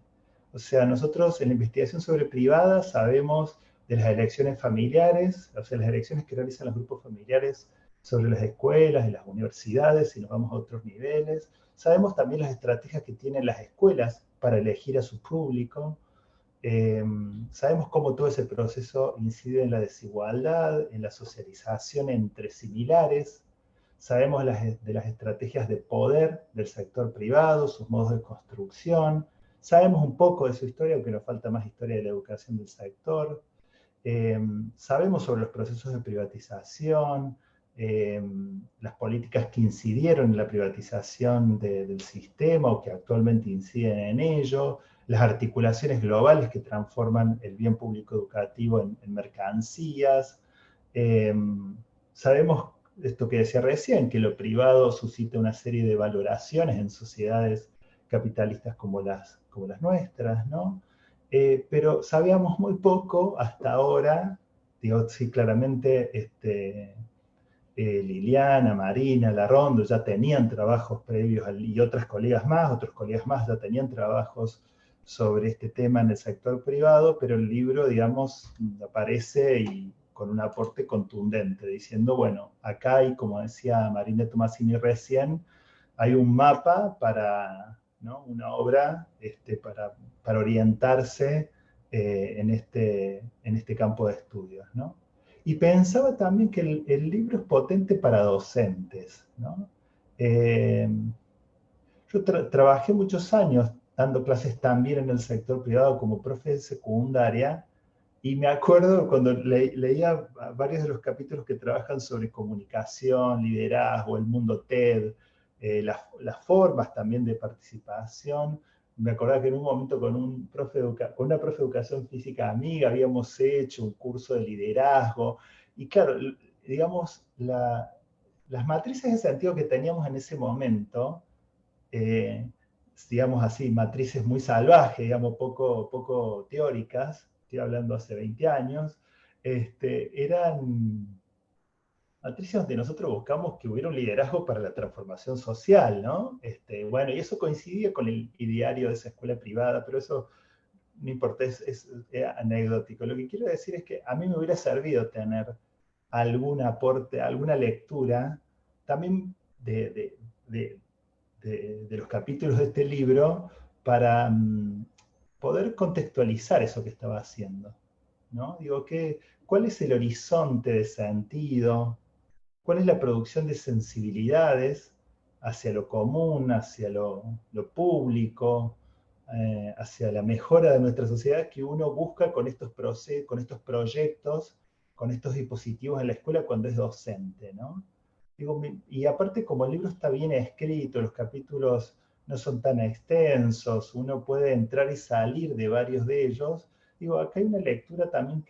O sea, nosotros en la investigación sobre privada sabemos de las elecciones familiares, o sea, las elecciones que realizan los grupos familiares sobre las escuelas y las universidades, si nos vamos a otros niveles. Sabemos también las estrategias que tienen las escuelas para elegir a su público. Sabemos cómo todo ese proceso incide en la desigualdad, en la socialización entre similares. Sabemos de las estrategias de poder del sector privado, sus modos de construcción. Sabemos un poco de su historia, aunque nos falta más historia de la educación del sector. Sabemos sobre los procesos de privatización, las políticas que incidieron en la privatización del sistema o que actualmente inciden en ello, las articulaciones globales que transforman el bien público educativo en mercancías. Sabemos esto que decía recién, que lo privado suscita una serie de valoraciones en sociedades capitalistas como las nuestras, ¿no? Pero sabíamos muy poco hasta ahora, digo, sí, claramente Liliana, Marina, Larrondo ya tenían trabajos previos y otros colegas más ya tenían trabajos sobre este tema en el sector privado, pero el libro, digamos, aparece y con un aporte contundente, diciendo, bueno, acá hay, como decía Marina Tomasini recién, hay un mapa para, ¿no? Una obra para orientarse en este campo de estudios, ¿no? Y pensaba también que el libro es potente para docentes, ¿no? Yo trabajé muchos años dando clases también en el sector privado como profe de secundaria, y me acuerdo cuando leía varios de los capítulos que trabajan sobre comunicación, liderazgo, el mundo TED, las formas también de participación. Me acordaba que en un momento con una profe de educación física amiga habíamos hecho un curso de liderazgo. Y claro, digamos, las matrices de sentido que teníamos en ese momento, digamos así, matrices muy salvajes, digamos, poco teóricas, estoy hablando hace 20 años, eran matrices donde nosotros buscamos que hubiera un liderazgo para la transformación social, ¿no? Bueno, y eso coincidía con el ideario de esa escuela privada, pero eso no importa, es anecdótico. Lo que quiero decir es que a mí me hubiera servido tener algún aporte, alguna lectura, también de los capítulos de este libro, para poder contextualizar eso que estaba haciendo, ¿no? Digo, ¿cuál es el horizonte de sentido? ¿Cuál es la producción de sensibilidades hacia lo común, hacia lo público, hacia la mejora de nuestra sociedad que uno busca con estos proyectos, con estos dispositivos en la escuela cuando es docente, ¿no? Digo, y aparte, como el libro está bien escrito, los capítulos no son tan extensos, uno puede entrar y salir de varios de ellos. Digo, acá hay una lectura también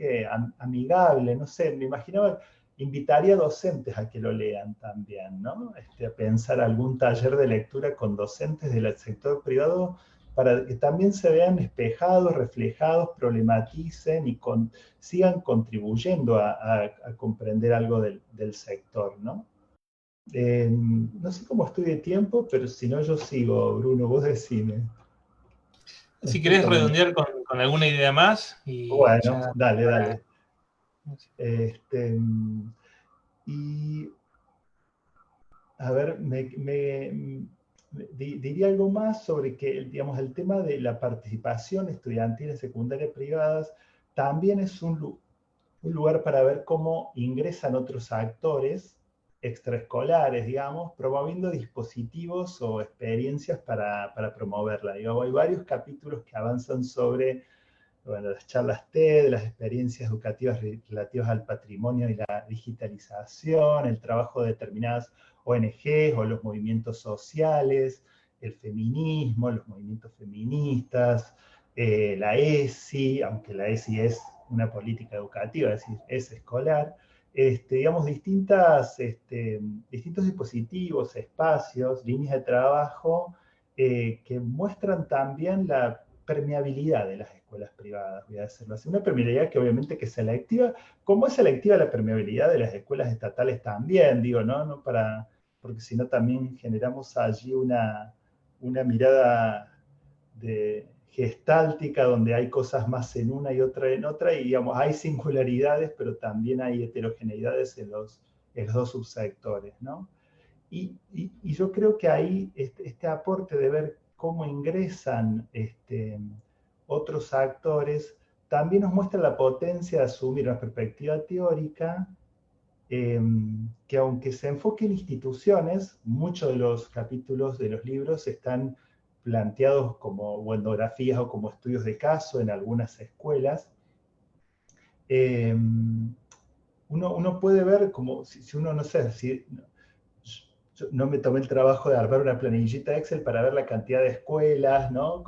amigable, no sé, me imaginaba, invitaría a docentes a que lo lean también, ¿no? A pensar algún taller de lectura con docentes del sector privado para que también se vean espejados, reflejados, problematicen y sigan contribuyendo a comprender algo del sector, ¿no? No sé cómo estoy de tiempo, pero si no yo sigo, Bruno, vos decime. Si querés redondear con alguna idea más. Bueno, ya, dale. Y a ver, diría algo más sobre que, digamos, el tema de la participación estudiantil en secundarias privadas también es un lugar para ver cómo ingresan otros actores extraescolares, digamos, promoviendo dispositivos o experiencias para promoverla. Digo, hay varios capítulos que avanzan sobre, bueno, las charlas TED, las experiencias educativas relativas al patrimonio y la digitalización, el trabajo de determinadas ONGs o los movimientos sociales, el feminismo, los movimientos feministas, la ESI, aunque la ESI es una política educativa, es decir, es escolar, digamos, distintos dispositivos, espacios, líneas de trabajo que muestran también la permeabilidad de las escuelas privadas, voy a decirlo así. Una permeabilidad que obviamente que es selectiva, como es selectiva la permeabilidad de las escuelas estatales también, digo, ¿no? Porque si no también generamos allí una mirada gestáltica donde hay cosas más en una y otra en otra, y digamos, hay singularidades, pero también hay heterogeneidades en los dos subsectores, ¿no? Y yo creo que ahí este aporte de ver cómo ingresan otros actores también nos muestra la potencia de asumir una perspectiva teórica que aunque se enfoque en instituciones, muchos de los capítulos de los libros están planteados como etnografías o como estudios de caso en algunas escuelas. Uno puede ver como, si uno, no sé, yo no me tomé el trabajo de armar una planillita Excel para ver la cantidad de escuelas, ¿no?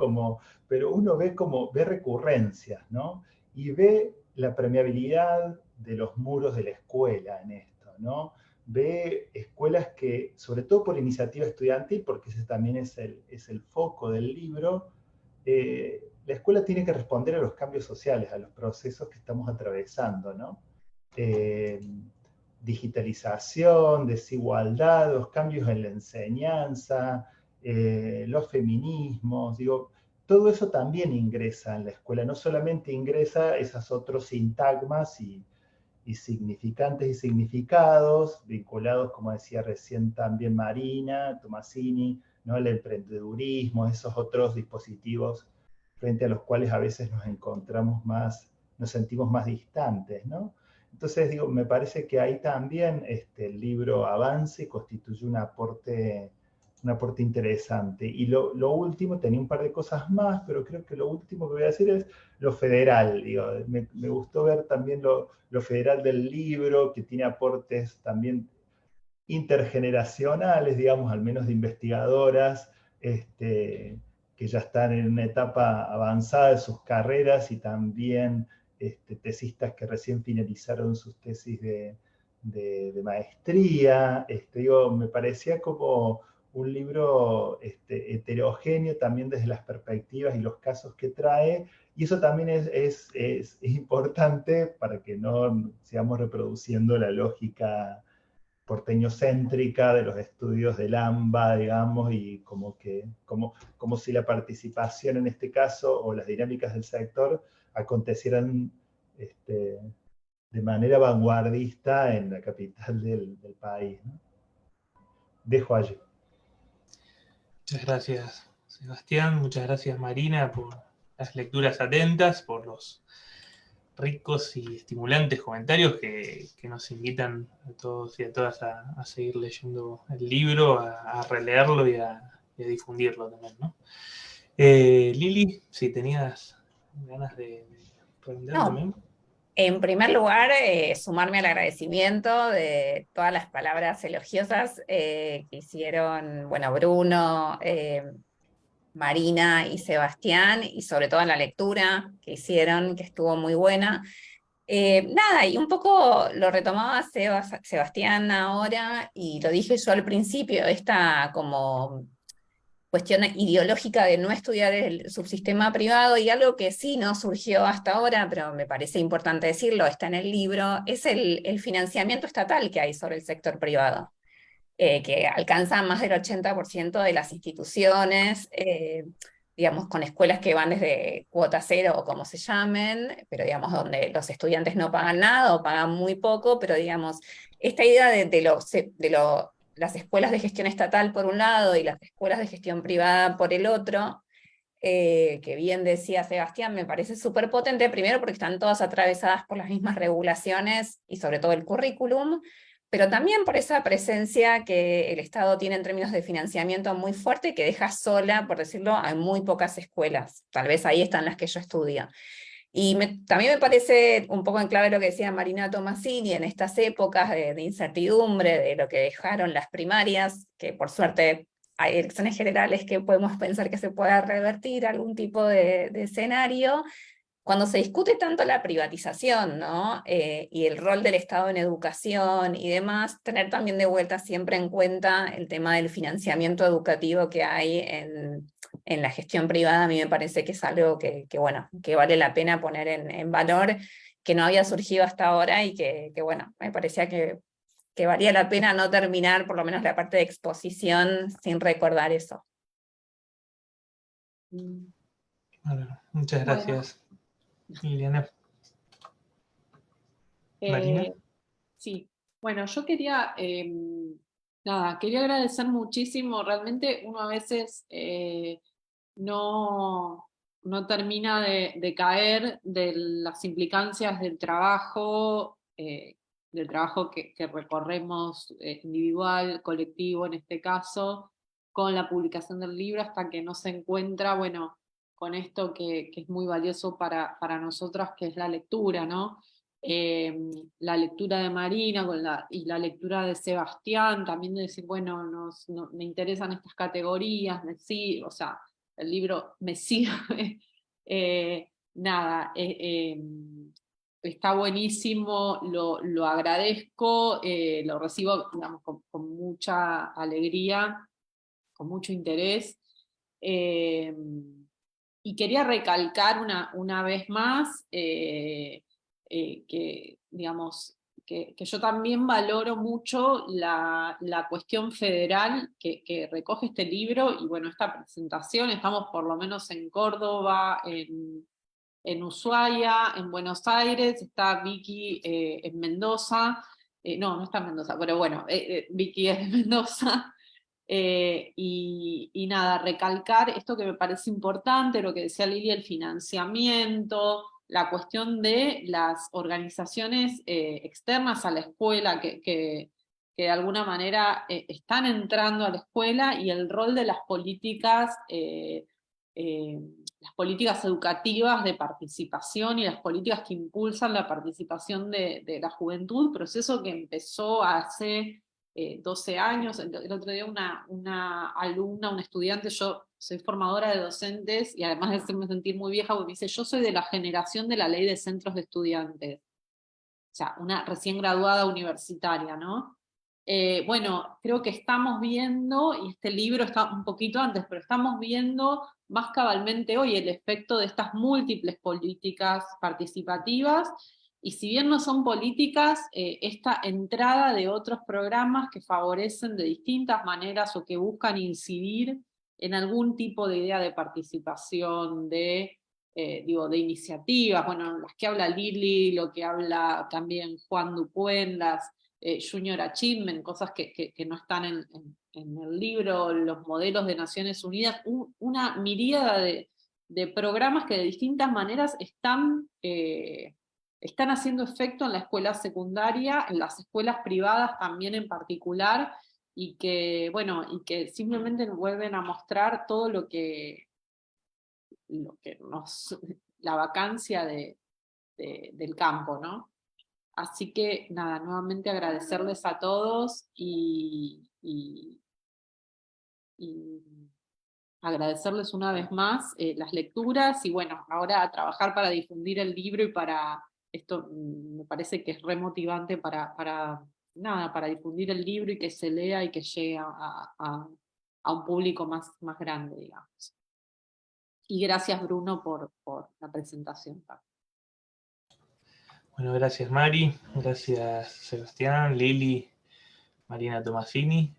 Pero uno ve recurrencias, ¿no? Y ve la permeabilidad de los muros de la escuela en esto, ¿no? Ve escuelas que, sobre todo por iniciativa estudiantil, porque ese también es el foco del libro, la escuela tiene que responder a los cambios sociales, a los procesos que estamos atravesando, ¿no? Digitalización, desigualdad, los cambios en la enseñanza, los feminismos, digo, todo eso también ingresa en la escuela, no solamente ingresa esos otros sintagmas y significantes y significados, vinculados, como decía recién también Marina, Tomasini, ¿no? El emprendedurismo, esos otros dispositivos frente a los cuales a veces nos sentimos más distantes, ¿no? Entonces, digo, me parece que ahí también el libro avanza y constituye un aporte interesante. Y lo último, tenía un par de cosas más, pero creo que lo último que voy a decir es lo federal. Digo, me gustó ver también lo federal del libro, que tiene aportes también intergeneracionales, digamos, al menos de investigadoras, que ya están en una etapa avanzada de sus carreras y también tesistas que recién finalizaron sus tesis de maestría. Digo, me parecía como un libro heterogéneo también desde las perspectivas y los casos que trae, y eso también es importante para que no sigamos reproduciendo la lógica porteñocéntrica de los estudios del AMBA, digamos, y como si la participación en este caso o las dinámicas del sector acontecieran de manera vanguardista en la capital del país, ¿no? Dejo allí. Muchas gracias, Sebastián. Muchas gracias, Marina, por las lecturas atentas, por los ricos y estimulantes comentarios que nos invitan a todos y a todas a seguir leyendo el libro, a releerlo y a difundirlo también, ¿no? Lili, si tenías ganas de preguntar también. En primer lugar, sumarme al agradecimiento de todas las palabras elogiosas que hicieron, bueno, Bruno, Marina y Sebastián, y sobre todo en la lectura que hicieron, que estuvo muy buena. Nada, y un poco lo retomaba Sebastián ahora, y lo dije yo al principio, esta como cuestión ideológica de no estudiar el subsistema privado, y algo que sí no surgió hasta ahora, pero me parece importante decirlo, está en el libro, es el financiamiento estatal que hay sobre el sector privado, que alcanza más del 80% de las instituciones, digamos, con escuelas que van desde cuota cero o como se llamen, pero digamos, donde los estudiantes no pagan nada o pagan muy poco, pero digamos, esta idea de las escuelas de gestión estatal por un lado y las escuelas de gestión privada por el otro, que bien decía Sebastián, me parece súper potente, primero porque están todas atravesadas por las mismas regulaciones y sobre todo el currículum, pero también por esa presencia que el Estado tiene en términos de financiamiento muy fuerte, que deja sola, por decirlo, a muy pocas escuelas. Tal vez ahí están las que yo estudio. Y también me parece un poco en clave lo que decía Marina Tomasini, en estas épocas de incertidumbre, de lo que dejaron las primarias, que por suerte hay elecciones generales que podemos pensar que se pueda revertir algún tipo de escenario. Cuando se discute tanto la privatización, ¿no? Y el rol del Estado en educación y demás, tener también de vuelta siempre en cuenta el tema del financiamiento educativo que hay en la gestión privada, a mí me parece que es algo bueno, que vale la pena poner en valor, que no había surgido hasta ahora y que bueno, me parecía que valía la pena no terminar por lo menos la parte de exposición sin recordar eso. Bueno, muchas Bueno. gracias, Liliana. Marina. Sí, bueno, yo quería, quería agradecer muchísimo, realmente uno a veces no, no termina de caer de las implicancias del trabajo que recorremos individual, colectivo en este caso, con la publicación del libro, hasta que no se encuentra, bueno, con esto que es muy valioso para nosotras, que es la lectura, ¿no? La lectura de Marina y la lectura de Sebastián, también de decir, bueno, me interesan estas categorías, o sea, el libro me sirve. Está buenísimo, lo agradezco, lo recibo, digamos, con mucha alegría, con mucho interés. Y quería recalcar una vez más que, digamos, que yo también valoro mucho la cuestión federal que recoge este libro y bueno, esta presentación. Estamos por lo menos en Córdoba, en Ushuaia, en Buenos Aires, está Vicky en Mendoza. No está en Mendoza, pero bueno, Vicky es de Mendoza. Y nada, recalcar esto que me parece importante, lo que decía Lili, el financiamiento, la cuestión de las organizaciones externas a la escuela que de alguna manera están entrando a la escuela, y el rol de las políticas educativas de participación y las políticas que impulsan la participación de la juventud, proceso que empezó hace 12 años. El otro día una alumna, una estudiante, yo soy formadora de docentes y además de hacerme sentir muy vieja, porque me dice, yo soy de la generación de la ley de centros de estudiantes. O sea, una recién graduada universitaria, ¿no? Bueno, creo que estamos viendo, y este libro está un poquito antes, pero estamos viendo más cabalmente hoy el efecto de estas múltiples políticas participativas, y si bien no son políticas, esta entrada de otros programas que favorecen de distintas maneras o que buscan incidir en algún tipo de idea de participación, de iniciativas, bueno, las que habla Lili, lo que habla también Juan Dupuén, las Junior Achievement, cosas que no están en el libro, los modelos de Naciones Unidas, una miríada de programas que de distintas maneras están haciendo efecto en la escuela secundaria, en las escuelas privadas también en particular, y que simplemente nos vuelven a mostrar todo lo que la vacancia del campo, ¿no? Así que nada, nuevamente agradecerles a todos y agradecerles una vez más las lecturas, y bueno, ahora a trabajar para difundir el libro, y para esto me parece que es remotivante para difundir el libro y que se lea y que llegue a un público más grande, digamos. Y gracias, Bruno, por la presentación. Bueno, gracias Mari, gracias Sebastián, Lili, Marina Tomasini,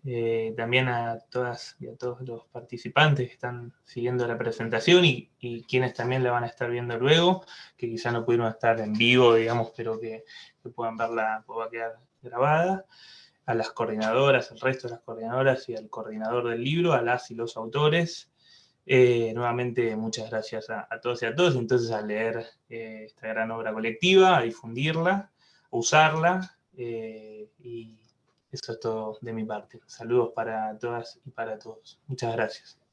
también a todas y a todos los participantes que están siguiendo la presentación y quienes también la van a estar viendo luego, que quizá no pudieron estar en vivo, digamos, pero que puedan verla, va a quedar grabada. A las coordinadoras, al resto de las coordinadoras y al coordinador del libro, a las y los autores. Nuevamente, muchas gracias a todos y a todos. Entonces, a leer esta gran obra colectiva, a difundirla, a usarla y Eso es todo de mi parte. Saludos para todas y para todos. Muchas gracias.